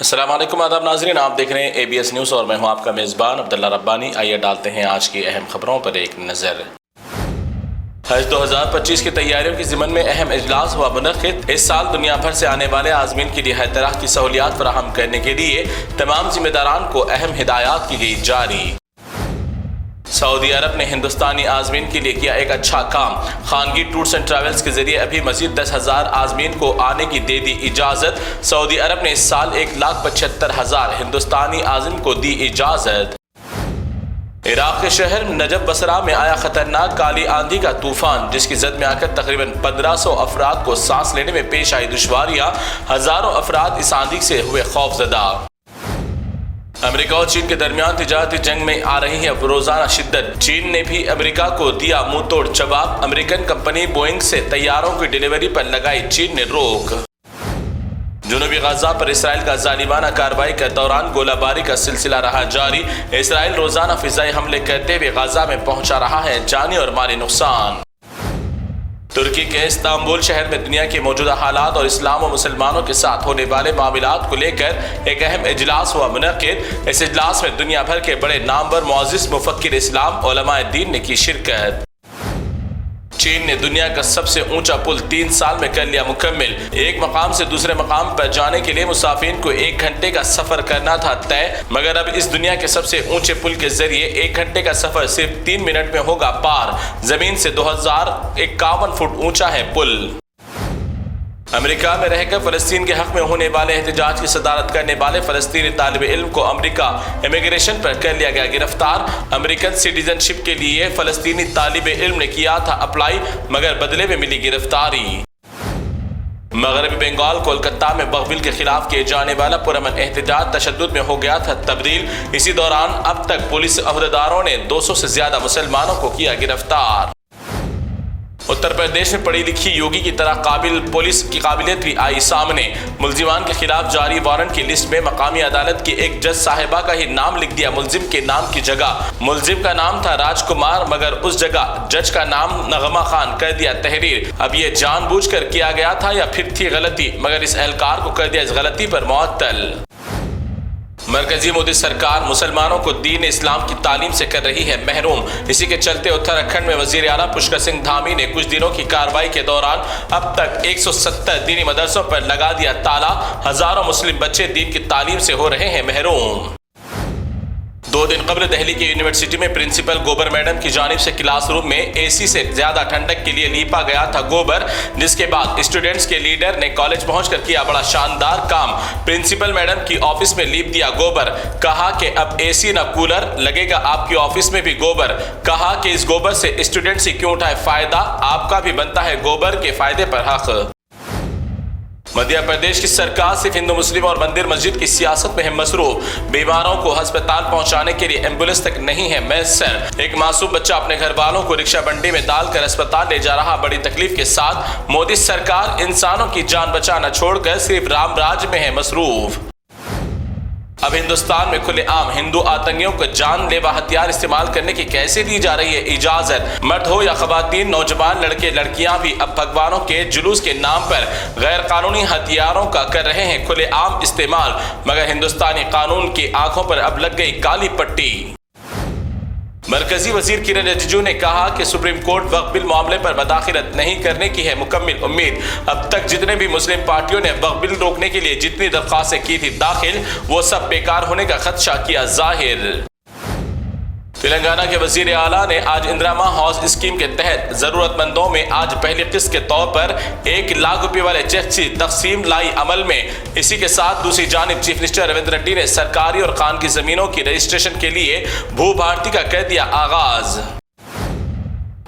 السلام علیکم آداب ناظرین، آپ دیکھ رہے ہیں ABS نیوز اور میں ہوں آپ کا میزبان عبداللہ ربانی۔ آئیے ڈالتے ہیں آج کی اہم خبروں پر ایک نظر۔ حج 2025 کی تیاریوں کے ضمن میں اہم اجلاس ہوا منعقد۔ اس سال دنیا بھر سے آنے والے عازمین کے لیے ہر طرح کی سہولیات فراہم کرنے کے لیے تمام ذمہ داران کو اہم ہدایات کی گئی جاری۔ سعودی عرب نے ہندوستانی عازمین کے لیے کیا ایک اچھا کام، خانگی ٹورز اینڈ ٹریولز کے ذریعے ابھی مزید 10,000 عازمین کو آنے کی دے دی اجازت۔ سعودی عرب نے اس سال 1,75,000 ہندوستانی عازمین کو دی اجازت۔ عراق کے شہر نجف بصرہ میں آیا خطرناک کالی آندھی کا طوفان، جس کی زد میں آ کر تقریباً 1,500 افراد کو سانس لینے میں پیش آئی دشواریاں۔ ہزاروں افراد اس آندھی سے ہوئے خوفزدہ۔ امریکہ اور چین کے درمیان تجارتی جنگ میں آ رہی ہے روزانہ شدت۔ چین نے بھی امریکہ کو دیا منہ توڑ جواب۔ امریکن کمپنی بوئنگ سے طیاروں کی ڈیلیوری پر لگائی چین نے روک۔ جنوبی غزہ پر اسرائیل کا ظالمانہ کارروائی کے دوران گولہ باری کا سلسلہ رہا جاری۔ اسرائیل روزانہ فضائی حملے کرتے ہوئے غزہ میں پہنچا رہا ہے جانی اور مالی نقصان۔ ترکی کے استنبول شہر میں دنیا کے موجودہ حالات اور اسلام و مسلمانوں کے ساتھ ہونے والے معاملات کو لے کر ایک اہم اجلاس ہوا منعقد۔ اس اجلاس میں دنیا بھر کے بڑے نامور معزز مفکر اسلام علماء دین نے کی شرکت۔ چین نے دنیا کا سب سے اونچا پل 3 سال میں کر لیا مکمل۔ ایک مقام سے دوسرے مقام پر جانے کے لیے مسافرین کو 1 گھنٹے کا سفر کرنا تھا طے، مگر اب اس دنیا کے سب سے اونچے پل کے ذریعے 1 گھنٹے کا سفر صرف 3 منٹ میں ہوگا پار۔ زمین سے 2051 فٹ اونچا ہے پل۔ امریکہ میں رہ کر فلسطین کے حق میں ہونے والے احتجاج کی صدارت کرنے والے فلسطینی طالب علم کو امریکہ امیگریشن پر کر لیا گیا گرفتار۔ امریکن سٹیزن شپ کے لیے فلسطینی طالب علم نے کیا تھا اپلائی، مگر بدلے میں ملی گرفتاری۔ مغربی بنگال کولکتہ میں بغویل کے خلاف کیے جانے والا پرامن احتجاج تشدد میں ہو گیا تھا تبدیل۔ اسی دوران اب تک پولیس عہدیداروں نے 200 سے زیادہ مسلمانوں کو کیا گرفتار۔ اتر پردیش میں پڑھی لکھی یوگی کی طرح قابل پولیس کی قابلیت بھی آئی سامنے۔ ملزمان کے خلاف جاری وارنٹ کی لسٹ میں مقامی عدالت کی ایک جج صاحبہ کا ہی نام لکھ دیا ملزم کے نام کی جگہ۔ ملزم کا نام تھا راج کمار، مگر اس جگہ جج کا نام نغمہ خان کر دیا تحریر۔ اب یہ جان بوجھ کر کیا گیا تھا یا پھر تھی غلطی، مگر اس اہلکار کو کر دیا اس غلطی پر معطل۔ مرکزی مودی سرکار مسلمانوں کو دین اسلام کی تعلیم سے کر رہی ہے محروم۔ اسی کے چلتے اتراکھنڈ میں وزیر اعلیٰ پشکر سنگھ دھامی نے کچھ دنوں کی کارروائی کے دوران اب تک 170 دینی مدرسوں پر لگا دیا تالا۔ ہزاروں مسلم بچے دین کی تعلیم سے ہو رہے ہیں محروم۔ 2 دن قبل دہلی کی یونیورسٹی میں پرنسپل گوبر میڈم کی جانب سے کلاس روم میں AC سے زیادہ ٹھنڈک کے لیے لیپا گیا تھا گوبر، جس کے بعد اسٹوڈنٹس کے لیڈر نے کالج پہنچ کر کیا بڑا شاندار کام۔ پرنسپل میڈم کی آفس میں لیپ دیا گوبر، کہا کہ اب AC نہ کولر، لگے گا آپ کی آفس میں بھی گوبر۔ کہا کہ اس گوبر سے اسٹوڈنٹس ہی کیوں اٹھائے فائدہ، آپ کا بھی بنتا ہے گوبر کے فائدے پر حق۔ مدھیہ پردیش کی سرکار صرف ہندو مسلم اور مندر مسجد کی سیاست میں ہے مصروف۔ بیماروں کو ہسپتال پہنچانے کے لیے ایمبولینس تک نہیں ہے میسر۔ ایک معصوم بچہ اپنے گھر والوں کو رکشہ بنڈی میں ڈال کر اسپتال لے جا رہا، بڑی تکلیف کے ساتھ۔ مودی سرکار انسانوں کی جان بچانا چھوڑ کر صرف رام راج میں ہے مصروف۔ اب ہندوستان میں کھلے عام ہندو آتنکیوں کو جان لیوا ہتھیار استعمال کرنے کی کیسے دی جا رہی ہے اجازت؟ مرد ہو یا خواتین، نوجوان لڑکے لڑکیاں بھی اب بھگوانوں کے جلوس کے نام پر غیر قانونی ہتھیاروں کا کر رہے ہیں کھلے عام استعمال، مگر ہندوستانی قانون کی آنکھوں پر اب لگ گئی کالی پٹی۔ مرکزی وزیر کرن رجیجو نے کہا کہ سپریم کورٹ وقف بل معاملے پر مداخلت نہیں کرنے کی ہے مکمل امید۔ اب تک جتنے بھی مسلم پارٹیوں نے وقف بل روکنے کے لیے جتنی درخواستیں کی تھی داخل، وہ سب بیکار ہونے کا خدشہ کیا ظاہر۔ تلنگانہ کے وزیر اعلیٰ نے آج اندرا ہاؤس اسکیم کے تحت ضرورت مندوں میں آج پہلی قسط کے طور پر 1 لاکھ روپے والے چیک کی تقسیم لائی عمل میں۔ اسی کے ساتھ دوسری جانب چیف منسٹر ریونت ریڈی نے سرکاری اور خانگی زمینوں کی رجسٹریشن کے لیے بھو بھارتی کا کر دیا آغاز۔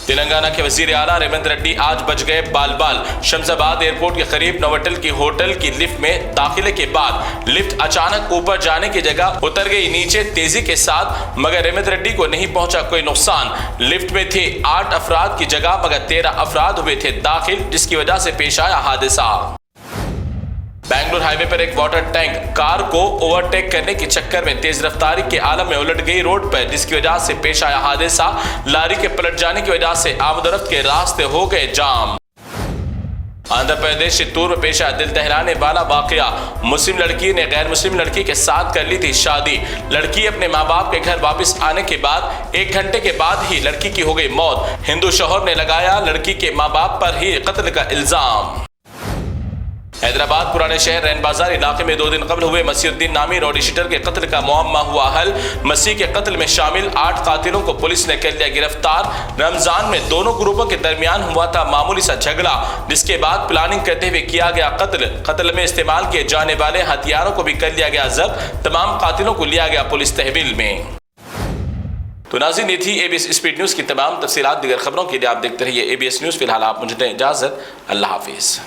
تلنگانہ کے وزیر اعلیٰ ریونت ریڈی آج بچ گئے بال بال۔ شمس آباد ایئرپورٹ کے قریب نووٹل کی ہوٹل کی لفٹ میں داخلے کے بعد لفٹ اچانک اوپر جانے کی جگہ اتر گئی نیچے تیزی کے ساتھ، مگر ریونت ریڈی کو نہیں پہنچا کوئی نقصان۔ لفٹ میں تھے 8 افراد کی جگہ مگر 13 افراد ہوئے تھے داخل، جس کی وجہ سے پیش آیا حادثہ۔ بنگلور ہائی وے پر ایک واٹر ٹینک کار کو اوورٹیک کرنے کے چکر میں تیز رفتاری کے عالم میں الٹ گئی روڈ پر، جس کی وجہ سے پیش آیا حادثہ۔ لاری کے پلٹ جانے کی وجہ سے آمد و رفت کے راستے ہو گئے جام۔ آندھرا پردیش چتور میں پیش آیا دل دہلانے والا واقعہ، مسلم لڑکی نے غیر مسلم لڑکی کے ساتھ کر لی تھی شادی، لڑکی اپنے ماں باپ کے گھر واپس آنے کے بعد 1 گھنٹے کے بعد ہی لڑکی کی ہو گئی موت، ہندو شوہر نے لگایا لڑکی کے ماں باپ پر ہی قتل کا الزام۔ حیدرآباد پرانے شہر رین بازار علاقے میں 2 دن قبل ہوئے مسیح الدین نامی روڈی شیٹر کے قتل کا معمہ ہوا حل، مسیح کے قتل میں شامل 8 قاتلوں کو پولیس نے کر لیا گرفتار۔ رمضان میں دونوں گروپوں کے درمیان ہوا تھا معمولی سا جھگڑا، جس کے بعد پلاننگ کرتے ہوئے کیا گیا قتل میں استعمال کیے جانے والے ہتھیاروں کو بھی کر لیا گیا ضبط، تمام قاتلوں کو لیا گیا پولیس تحویل میں۔ تو ناظرین یہ تھی ABS اسپیڈ نیوز کی تمام تفصیلات، دیگر خبروں کے لیے آپ دیکھتے رہیے ABS نیوز۔ فی الحال آپ مجھے دیں اجازت، اللہ حافظ۔